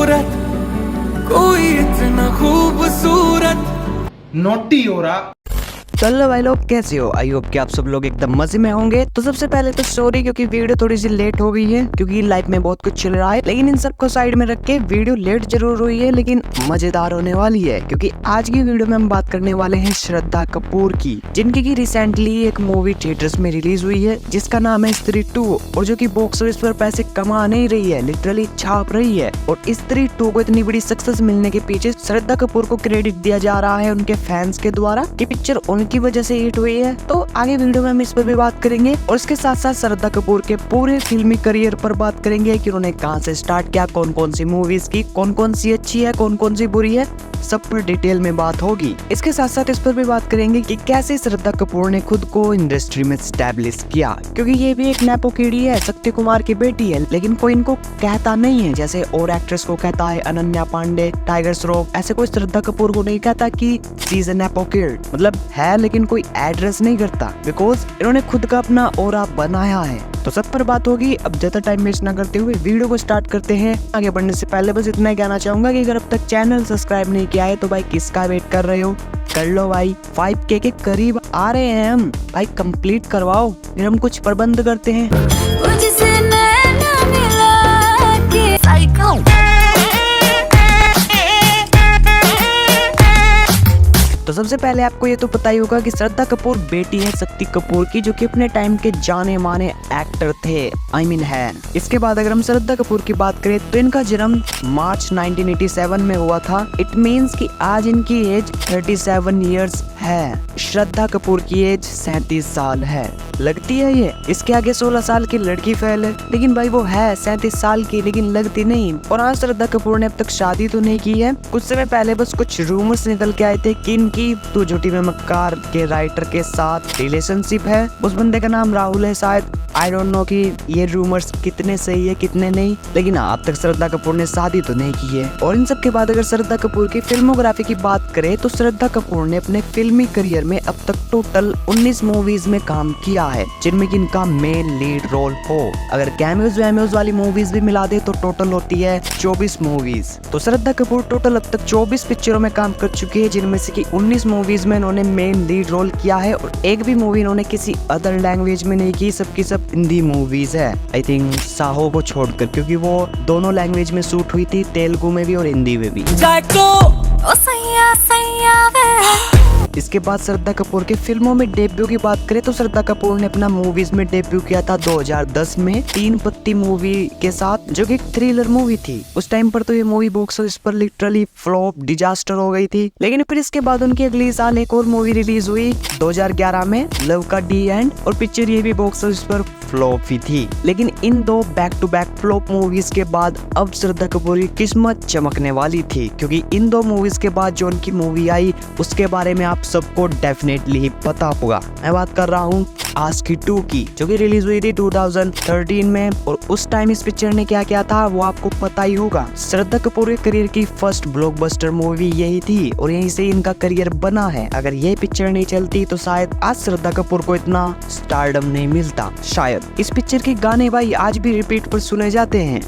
सूरत, कोई इतना खूबसूरत। नोटी हो रहा। चलो भाई लोग, कैसे हो? आई होप कि आप सब लोग एकदम मजे में होंगे। तो सबसे पहले तो सॉरी, क्योंकि वीडियो थोड़ी सी लेट हो गई है, क्योंकि लाइफ में बहुत कुछ चल रहा है। लेकिन इन सबको साइड में रख के वीडियो लेट जरूर हुई है, लेकिन मजेदार होने वाली है। क्योंकि आज की वीडियो में हम बात करने वाले हैं श्रद्धा कपूर की, जिनकी की रिसेंटली एक मूवी थिएटर्स में रिलीज हुई है, जिसका नाम है स्त्री 2, और जो की बॉक्स ऑफिस पर पैसे कमा नहीं रही है, लिटरली छाप रही है। और स्त्री 2 को इतनी बड़ी सक्सेस मिलने के पीछे श्रद्धा कपूर को क्रेडिट दिया जा रहा है उनके फैंस के द्वारा, कि पिक्चर की वजह से हिट हुई है। तो आगे वीडियो में हम इस पर भी बात करेंगे, और इसके साथ साथ श्रद्धा कपूर के पूरे फिल्मी करियर पर बात करेंगे कि उन्होंने कहां से स्टार्ट किया, कौन कौन सी मूवीज की, कौन कौन सी अच्छी है, कौन कौन सी बुरी है, सब पर डिटेल में बात होगी। इसके साथ साथ इस पर भी बात करेंगे कि कैसे श्रद्धा कपूर ने खुद को इंडस्ट्री में स्टैब्लिश किया, क्योंकि ये भी एक नेपो कीड़ी है, सत्य कुमार की बेटी है, लेकिन कोई इनको कहता नहीं है। जैसे और एक्ट्रेस को कहता है अनन्या पांडे, टाइगर श्रॉफ, ऐसे कोई श्रद्धा कपूर को नहीं कहता कि she is a nepo kid, मतलब है लेकिन कोई एड्रेस नहीं करता, बिकॉज इन्होंने खुद का अपना ऑरा बनाया है। तो सब पर बात होगी। अब ज्यादा टाइम वेस्ट ना करते हुए वीडियो को स्टार्ट करते हैं। आगे बढ़ने से पहले बस इतना ही कहना चाहूंगा कि अगर अब तक चैनल सब्सक्राइब नहीं किया है तो भाई किसका वेट कर रहे हो, कर लो भाई। 5K के करीब आ रहे हैं हम, भाई कंप्लीट करवाओ, फिर हम कुछ प्रबंध करते हैं। तो सबसे पहले आपको ये तो पता ही होगा कि श्रद्धा कपूर बेटी है शक्ति कपूर की, जो कि अपने टाइम के जाने माने एक्टर थे, है। इसके बाद अगर हम श्रद्धा कपूर की बात करें तो इनका जन्म मार्च 1987 में हुआ था। इट मींस कि आज इनकी एज 37 इयर्स है। श्रद्धा कपूर की एज 37 साल है। लगती है ये इसके आगे 16 साल की लड़की फेल है, लेकिन भाई वो है 37 साल की, लेकिन लगती नहीं। और आज श्रद्धा कपूर ने अब तक शादी तो नहीं की है। कुछ समय पहले बस कुछ रूमर्स निकल के आए थे कि इनकी तू झूठी में मक्कार के राइटर के साथ रिलेशनशिप है। उस बंदे का नाम राहुल है शायद। आई डोंट नो कि ये रूमर्स कितने सही है कितने नहीं, लेकिन अब तक श्रद्धा कपूर ने शादी तो नहीं की है। और इन सब के बाद अगर श्रद्धा कपूर की फिल्मोग्राफी की बात करें तो श्रद्धा कपूर ने अपने फिल्मी करियर में अब तक टोटल 19 मूवीज में काम किया है, जिनमें कि इनका मेन लीड रोल हो। अगर कैमियोज वैमियोज वाली मूवीज भी मिला दे तो टोटल होती है 24 मूवीज। तो श्रद्धा कपूर टोटल अब तक 24 पिक्चरों में काम कर चुकी है, जिनमें से कि 19 मूवीज में इन्होंने मेन लीड रोल किया है, और एक भी मूवी इन्होंने किसी अदर लैंग्वेज में नहीं की, सबकी सब हिंदी मूवीज है। आई थिंक साहो को छोड़कर, क्योंकि वो दोनों लैंग्वेज में शूट हुई थी, तेलुगु में भी और हिंदी में भी। इसके बाद श्रद्धा कपूर के फिल्मों में डेब्यू की बात करें तो श्रद्धा कपूर ने अपना मूवीज में डेब्यू किया था 2010 में तीन पत्ती मूवी के साथ, जो कि एक थ्रिलर मूवी थी। उस टाइम पर तो ये मूवी बॉक्स ऑफिस पर लिटरली फ्लॉप डिजास्टर हो गई थी। लेकिन फिर इसके बाद उनकी अगले साल एक और मूवी रिलीज हुई 2011 में, लव का डी एंड, और पिक्चर ये भी बॉक्स ऑफिस पर फ्लॉप ही थी। लेकिन इन दो back to back flop movies के बाद अब श्रद्धा कपूर की किस्मत चमकने वाली थी, क्योंकि इन दो मूवीज के बाद जो उनकी मूवी आई उसके बारे में आप सबको डेफिनेटली ही पता होगा। मैं बात कर रहा हूँ आशिकी 2 की, जो कि रिलीज हुई थी 2013 में। और उस टाइम इस पिक्चर ने क्या किया था वो आपको पता ही होगा। श्रद्धा कपूर के करियर की फर्स्ट ब्लॉकबस्टर मूवी यही थी, और यहीं से इनका करियर बना है। अगर ये पिक्चर नहीं चलती तो शायद आज श्रद्धा कपूर को इतना स्टारडम नहीं मिलता शायद। इस पिक्चर के गाने भाई आज भी रिपीट पर सुने जाते हैं।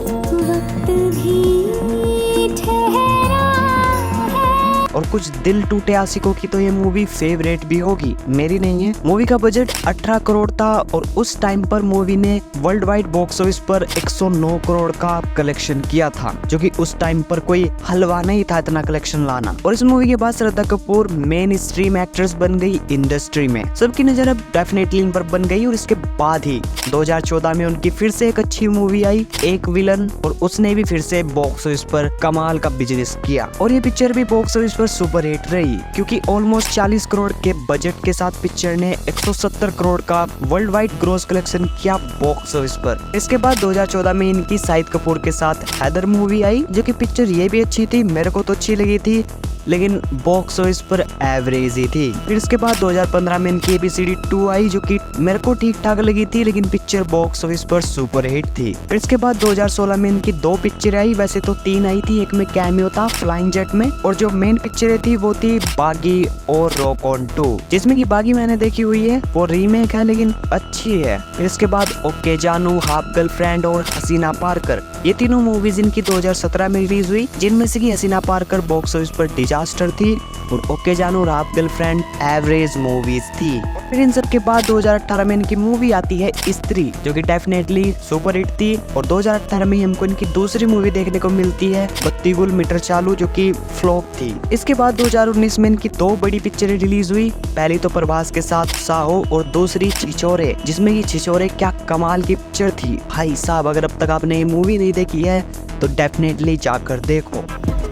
और कुछ दिल टूटे आशिकों की तो ये मूवी फेवरेट भी होगी, मेरी नहीं है। मूवी का बजट 18 करोड़ था, और उस टाइम पर मूवी ने वर्ल्ड वाइड बॉक्स ऑफिस पर 109 करोड़ का कलेक्शन किया था, जो कि उस टाइम पर कोई हलवा नहीं था इतना कलेक्शन लाना। और इस मूवी के बाद Shraddha Kapoor main stream actress बन गई इंडस्ट्री में, सबकी नजर अब डेफिनेटली इन पर बन गई। और इसके बाद ही 2014 में उनकी फिर से एक अच्छी मूवी आई, एक विलन, और उसने भी फिर से बॉक्स ऑफिस पर कमाल का बिजनेस किया। और ये पिक्चर भी बॉक्स ऑफिस पर सुपर हिट रही, क्योंकि ऑलमोस्ट 40 करोड़ के बजट के साथ पिक्चर ने 170 करोड़ का वर्ल्ड वाइड ग्रॉस कलेक्शन किया बॉक्स ऑफिस पर। इसके बाद 2014 में इनकी शाहिद कपूर के साथ हैदर मूवी आई, जो कि पिक्चर ये भी अच्छी थी, मेरे को तो अच्छी लगी थी, लेकिन बॉक्स ऑफिस पर एवरेज ही थी। फिर इसके बाद 2015 में इनकी ABCD 2 आई, जो कि मेरे को ठीक ठाक लगी थी, लेकिन पिक्चर बॉक्स ऑफिस पर सुपर हिट थी। फिर इसके बाद 2016 में इनकी 2 पिक्चर आई, वैसे तो 3 आई थी, एक में कैमियो था फ्लाइंग जेट में, और जो मेन पिक्चर थी वो थी बागी और रॉक ऑन 2, जिसमें की बागी मैंने देखी हुई है, वो रीमेक है लेकिन अच्छी है। फिर इसके बाद ओके जानू, हाफ गर्लफ्रेंड और हसीना पार्कर, ये तीनों मूवीज इनकी 2017 में रिलीज हुई, जिनमें से की हसीना पार्कर बॉक्स ऑफिस पर डिजास्टर थी और ओके जानू और हाफ गर्लफ्रेंड एवरेज मूवीज थी। फिर इन सब के बाद 2018 में इनकी मूवी आती है स्त्री, जो कि डेफिनेटली सुपर हिट थी, और 2018 में हमको इनकी दूसरी मूवी देखने को मिलती है बत्ती गुल मीटर चालू, जो कि फ्लॉप थी। इसके बाद 2019 में इनकी 2 बड़ी पिक्चरें रिलीज हुई, पहली तो प्रभास के साथ साहो और दूसरी छिछोरे, जिसमें कि छिछोरे क्या कमाल की पिक्चर थी भाई साहब। अगर अब तक आपने ये मूवी नहीं देखी है तो डेफिनेटली जाकर देखो।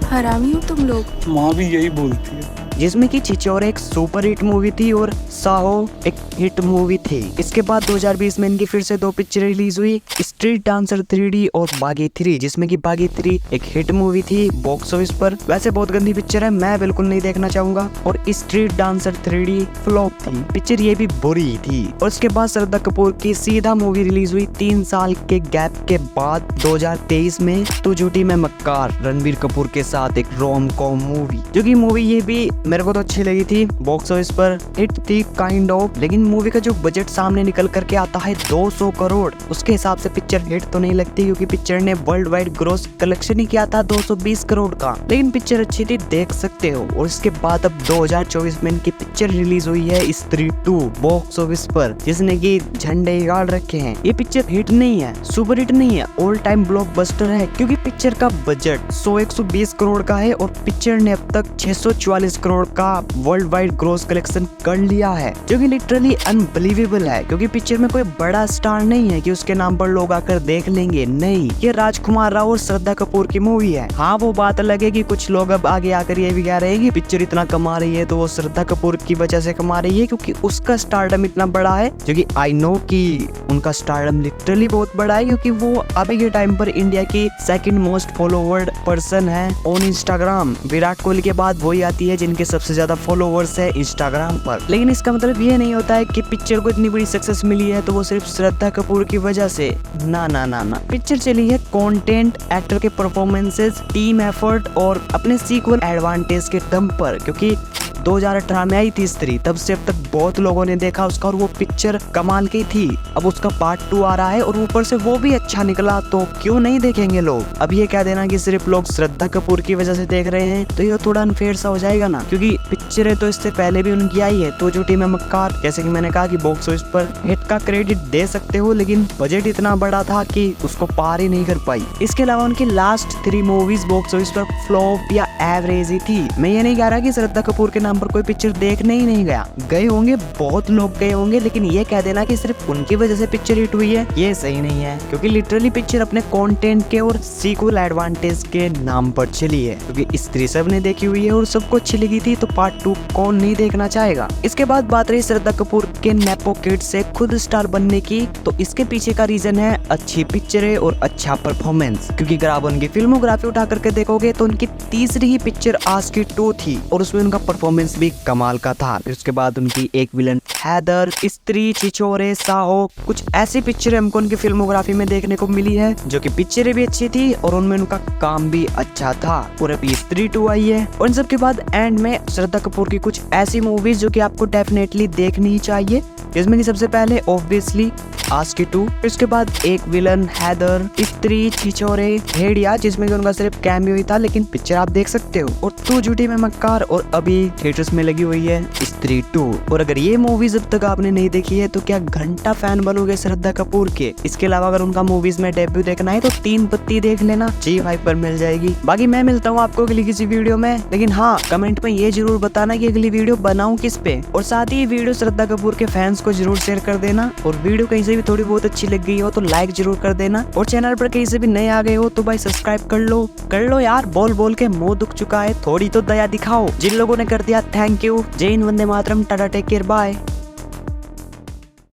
हरामी हो तुम लोग। माँ भी यही बोलती है। जिसमें कि छिछोरे एक सुपर हिट मूवी थी और साहो एक हिट मूवी थी। इसके बाद 2020 में इनकी फिर से 2 पिक्चर रिलीज हुई, स्ट्रीट डांसर 3D और बागी 3, जिसमें कि बागी 3 एक हिट मूवी थी बॉक्स ऑफिस पर। वैसे बहुत गंदी पिक्चर है, मैं बिल्कुल नहीं देखना चाहूंगा, और स्ट्रीट डांसर 3D फ्लॉप थी पिक्चर, ये भी बुरी थी। और उसके बाद श्रद्धा कपूर की सीधा मूवी रिलीज हुई 3 साल के गैप के बाद 2023 में, तू झूठी मैं मक्कार, रणबीर कपूर के साथ एक रोम कॉम मूवी, जो कि मूवी ये भी मेरे को तो अच्छी लगी थी, बॉक्स ऑफिस पर हिट थी काइंड ऑफ, लेकिन मूवी का जो बजट सामने निकल करके आता है 200 करोड़, उसके हिसाब से पिक्चर हिट तो नहीं लगती, क्योंकि पिक्चर ने वर्ल्ड वाइड ग्रॉस कलेक्शन ही किया था 220 करोड़ का, लेकिन पिक्चर अच्छी थी, देख सकते हो। और इसके बाद अब 2024 में इनकी पिक्चर रिलीज हुई है स्त्री 2 बॉक्स ऑफिस पर, जिसने की झंडे गाड़ रखे हैं। ये पिक्चर हिट नहीं है, सुपर हिट नहीं है, ऑल टाइम ब्लॉकबस्टर है, क्योंकि पिक्चर का बजट 100-120 करोड़ का है और पिक्चर ने अब तक 644 करोड़ का वर्ल्ड वाइड ग्रॉस कलेक्शन कर लिया है, जो कि लिटरली अनबिलीवेबल है, क्योंकि पिक्चर में कोई बड़ा स्टार नहीं है कि उसके नाम पर लोग आकर देख लेंगे। नहीं, ये राजकुमार राव और श्रद्धा कपूर की मूवी है। हाँ, वो बात अलग है कि कुछ लोग अब आगे आकर ये भी कह रहे हैं कि पिक्चर इतना कमा रही है तो वो श्रद्धा कपूर की वजह से कमा रही है, क्योंकि उसका स्टारडम इतना बड़ा है, जो कि आई नो कि उनका स्टारडम लिटरली बहुत बड़ा है, क्योंकि वो अभी के टाइम पर इंडिया की 2nd मोस्ट फॉलोवर्ड पर्सन है ऑन इंस्टाग्राम। विराट कोहली के बाद वही आती है जिनके सबसे ज्यादा फॉलोवर्स है इंस्टाग्राम पर। लेकिन इसका मतलब ये नहीं होता है कि पिक्चर को इतनी बड़ी सक्सेस मिली है तो वो सिर्फ श्रद्धा कपूर की वजह से, ना ना ना ना। पिक्चर चली है कंटेंट, एक्टर के परफॉर्मेंसेस, टीम एफर्ट और अपने सीक्वल एडवांटेज के दम पर, क्योंकि 2018 में आई थी स्त्री, तब से अब तक बहुत लोगों ने देखा उसका और वो पिक्चर कमाल की थी। अब उसका पार्ट 2 आ रहा है और ऊपर से वो भी अच्छा निकला, तो क्यों नहीं देखेंगे लोग। अब ये कह देना कि सिर्फ लोग श्रद्धा कपूर की वजह से देख रहे हैं तो ये थोड़ा अनफेयर सा हो जाएगा ना, क्योंकि पिक्चरें तो इससे पहले भी उनकी आई है, तो झूठी मैं मक्कार, जैसे कि मैंने कहा कि बॉक्स ऑफिस पर हिट का क्रेडिट दे सकते हो, लेकिन बजट इतना बड़ा था कि उसको पार ही नहीं कर पाई। इसके अलावा उनकी लास्ट 3 मूवीज बॉक्स ऑफिस पर फ्लॉप या एवरेज ही थी। मैं ये नहीं कह रहा कि श्रद्धा कपूर के नाम पर कोई पिक्चर देखने ही नहीं गया, गए होंगे, बहुत लोग गए होंगे, लेकिन ये कह देना कि सिर्फ उनकी वजह से पिक्चर हिट हुई है, ये सही नहीं है, क्योंकि लिटरली पिक्चर अपने कंटेंट के और सीक्वल एडवांटेज के नाम पर चली है, क्योंकि स्त्री सब ने देखी हुई है और सबको अच्छी लगी थी, तो पार्ट 2 कौन नहीं देखना चाहेगा। इसके बाद बात रही श्रद्धा कपूर के नेपो किड से खुद स्टार बनने की, तो इसके पीछे का रीजन है अच्छी पिक्चरें और अच्छा परफॉर्मेंस, क्योंकि अगर आप उनकी फिल्मोग्राफी उठा करके देखोगे तो उनकी तीसरी ही पिक्चर आस्की 2 थी और उसमें उनका परफॉर्मेंस भी कमाल का था। फिर उसके बाद उनकी एक विलन हैदर, स्त्री, छिछोरे, साहो, कुछ ऐसी पिक्चरें हमको उनकी फिल्मोग्राफी में देखने को मिली है, जो कि पिक्चरें भी अच्छी थी और उनमें उनका काम भी अच्छा था। और अभी स्त्री 2 आई है और इन सब के बाद एंड में श्रद्धा कपूर की कुछ ऐसी मूवीज जो कि आपको डेफिनेटली देखनी ही चाहिए, जिसमें कि सबसे पहले ऑब्वियसली आस्की 2, इसके बाद एक विलन हैदर, स्त्री, छिछोरे, भेड़िया, जिसमें कि उनका सिर्फ कैमियो ही था, लेकिन पिक्चर आप देख सकते हो, और तू झूठी मैं मक्कार, और अभी थिएटर्स में लगी हुई है स्त्री 2। और अगर ये मूवीज अब तक आपने नहीं देखी है तो क्या घंटा फैन बनोगे श्रद्धा कपूर के। इसके अलावा अगर उनका मूवीज में डेब्यू देखना है तो 3 पत्ती देख लेना, G5 पर मिल जाएगी। बाकी मैं मिलता हूँ आपको अगली किसी वीडियो में, लेकिन हाँ, कमेंट में ये जरूर बताना कि अगली वीडियो बनाऊं किस पे, और साथ ही ये वीडियो श्रद्धा कपूर के फैंस को जरूर शेयर कर देना, और वीडियो कहीं से भी थोड़ी बहुत अच्छी लग गई हो तो लाइक जरूर कर देना, और चैनल पर कहीं से भी नए आ गए हो तो भाई सब्सक्राइब कर लो यार, बोल बोल के मुंह दुख चुका है, थोड़ी तो दया दिखाओ। जिन लोगों ने कर दिया थैंक यू। जय Hind, Vande Mataram, Tata, take care, bye.